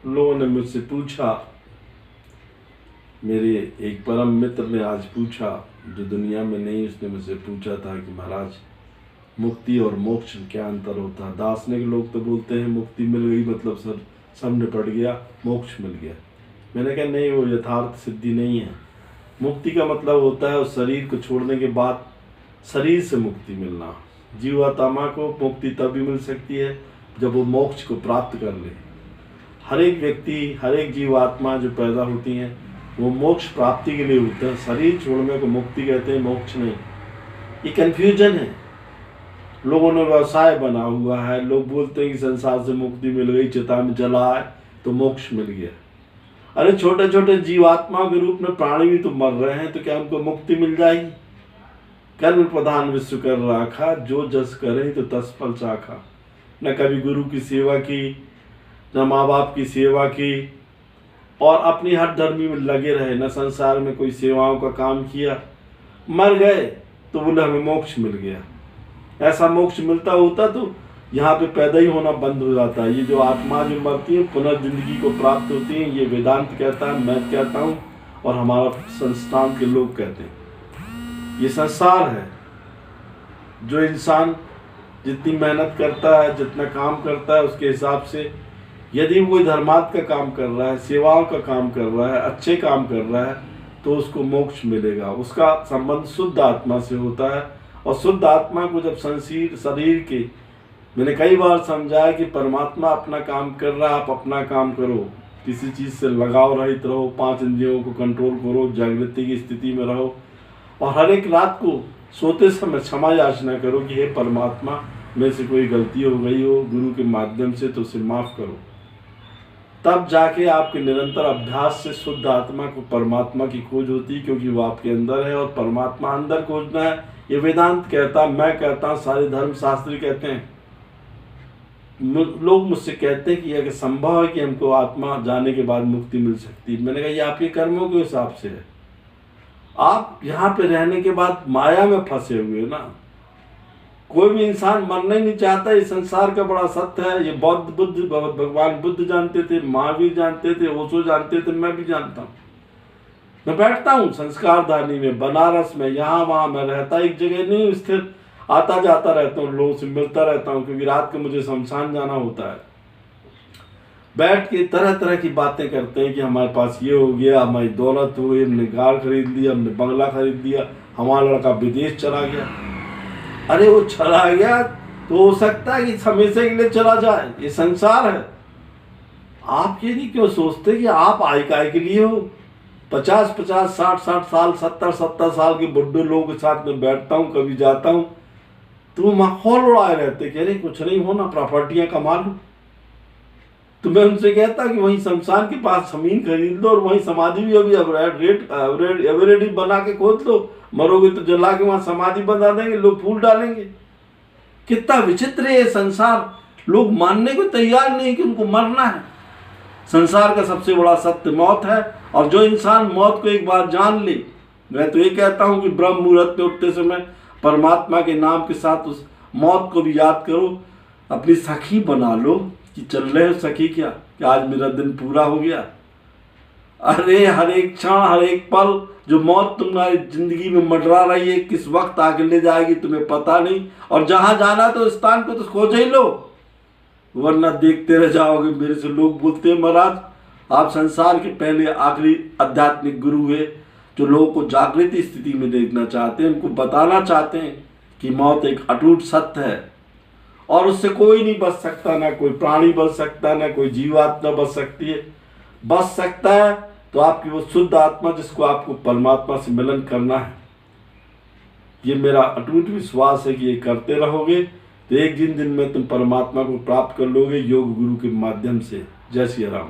लोगों ने मुझसे पूछा, मेरे एक परम मित्र ने आज पूछा, जो दुनिया में नहीं, उसने मुझसे पूछा था कि महाराज मुक्ति और मोक्ष क्या अंतर होता है। दार्शनिक लोग तो बोलते हैं मुक्ति मिल गई मतलब सर सब निपट गया, मोक्ष मिल गया। मैंने कहा नहीं, वो यथार्थ सिद्धि नहीं है। मुक्ति का मतलब होता है उस शरीर को छोड़ने के बाद शरीर से मुक्ति मिलना। जीवात्मा को मुक्ति तभी मिल सकती है जब वो मोक्ष को प्राप्त कर ले। हर एक व्यक्ति, हर एक जीवात्मा जो पैदा होती हैं वो मोक्ष प्राप्ति के लिए होता है। शरीर छोड़ने को मुक्ति कहते हैं, मोक्ष नहीं। ये कन्फ्यूजन है। लोगों ने व्यवसाय बना हुआ है, लोग बोलते हैं कि संसार से मुक्ति मिल गई, चिता में जला है तो मोक्ष मिल गया। अरे छोटे छोटे जीवात्मा के रूप में प्राणी भी तो मर रहे हैं, तो क्या उनको मुक्ति मिल जाएगी? कर्म प्रधान विश्व कर राखा, जो जस करे तो तस फल चाखा। न कभी गुरु की सेवा की, न माँ बाप की सेवा की, और अपनी हर धर्मी में लगे रहे, न संसार में कोई सेवाओं का काम किया, मर गए तो बोले हमें मोक्ष मिल गया। ऐसा मोक्ष मिलता होता तो यहाँ पे पैदा ही होना बंद हो जाता है। ये जो आत्मा जो मरती है पुनर्जिंदगी को प्राप्त होती है, ये वेदांत कहता है, मैं कहता हूँ और हमारा संस्थान के लोग कहते हैं। ये संसार है। जो इंसान जितनी मेहनत करता है, जितना काम करता है, उसके हिसाब से यदि वो धर्मार्थ का काम कर रहा है, सेवाओं का काम कर रहा है, अच्छे काम कर रहा है, तो उसको मोक्ष मिलेगा। उसका संबंध शुद्ध आत्मा से होता है। और शुद्ध आत्मा को जब शरीर के, मैंने कई बार समझाया कि परमात्मा अपना काम कर रहा है, आप अपना काम करो। किसी चीज़ से लगाव रहित रहो, 5 इंद्रियों को कंट्रोल करो, जागृति की स्थिति में रहो, और हर एक रात को सोते समय क्षमा याचना करो कि हे परमात्मा, मेरे से कोई गलती हो गई हो गुरु के माध्यम से तो उसे माफ़ करो। तब जाके आपके निरंतर अभ्यास से शुद्ध आत्मा को परमात्मा की खोज होती है, क्योंकि वो आपके अंदर है और परमात्मा अंदर खोजना है। ये वेदांत कहता, मैं कहता हूँ, सारे धर्म शास्त्री कहते हैं। लोग मुझसे कहते हैं कि यह संभव है कि हमको आत्मा जाने के बाद मुक्ति मिल सकती है। मैंने कहा ये आपके कर्मों के हिसाब से है। आप यहाँ पे रहने के बाद माया में फंसे हुए ना। कोई भी इंसान मरना ही नहीं चाहता। ये संसार का बड़ा सत्य है। ये बुद्ध भगवान बुद्ध जानते थे, महावीर जानते थे, ओशो जानते थे, मैं भी जानता हूँ। मैं बैठता हूँ संस्कारधानी में, बनारस में, यहाँ वहाँ मैं रहता एक जगह नहीं स्थिर, आता जाता रहता हूँ, लोगों से मिलता रहता हूँ, क्योंकि रात को मुझे शमशान जाना होता है। बैठ के तरह तरह की बातें करते हैं कि हमारे पास ये हो गया, हमारी दौलत हो गई, हमने कार खरीद लिया, हमने बंगला खरीद लिया, हमारा लड़का विदेश चला गया। अरे वो चला गया तो हो सकता है कि हमेशा के लिए चला जाए, ये संसार है। आप ये नहीं क्यों सोचते कि आप आय काय के लिए हो? 50-50, 60-60 साल, 70-70 साल के बुढ़े लोगों के साथ में बैठता हूँ, कभी जाता हूँ, तो माहौल उड़ाए रहते कि अरे कुछ नहीं होना, प्रॉपर्टियां कमा लो। तो मैं उनसे कहता कि वहीं शमशान के पास जमीन खरीद लो और वहीं समाधि भी अभी एवरेडी बना के खोद लो। मरोगे तो जला के वहां समाधि बना देंगे, लोग फूल डालेंगे। कितना विचित्र है ये संसार। लोग मानने को तैयार नहीं कि उनको मरना है। संसार का सबसे बड़ा सत्य मौत है। और जो इंसान मौत को एक बार जान ले, मैं तो ये कहता हूँ कि ब्रह्म मुहूर्त में उठते समय परमात्मा के नाम के साथ उस मौत को भी याद करो, अपनी सखी बना लो कि चल रहे हो सखी क्या, कि आज मेरा दिन पूरा हो गया। अरे हर एक क्षण, हर एक पल जो मौत तुम्हारी जिंदगी में मंडरा रही है, किस वक्त आगे ले जाएगी तुम्हें पता नहीं। और जहां जाना तो स्थान को तो खोज ही लो, वरना देखते रह जाओगे। मेरे से लोग बोलते हैं महाराज आप संसार के पहले आखिरी आध्यात्मिक गुरु हुए, जो लोगों को जागृत स्थिति में देखना चाहते हैं, उनको बताना चाहते हैं कि मौत एक अटूट सत्य है और उससे कोई नहीं बच सकता। ना कोई प्राणी बच सकता, ना कोई जीवात्मा बच सकती है। बच सकता है तो आपकी वो शुद्ध आत्मा, जिसको आपको परमात्मा से मिलन करना है। ये मेरा अटूट विश्वास है कि ये करते रहोगे तो एक दिन में तुम परमात्मा को प्राप्त कर लोगे योग गुरु के माध्यम से। जय श्री राम।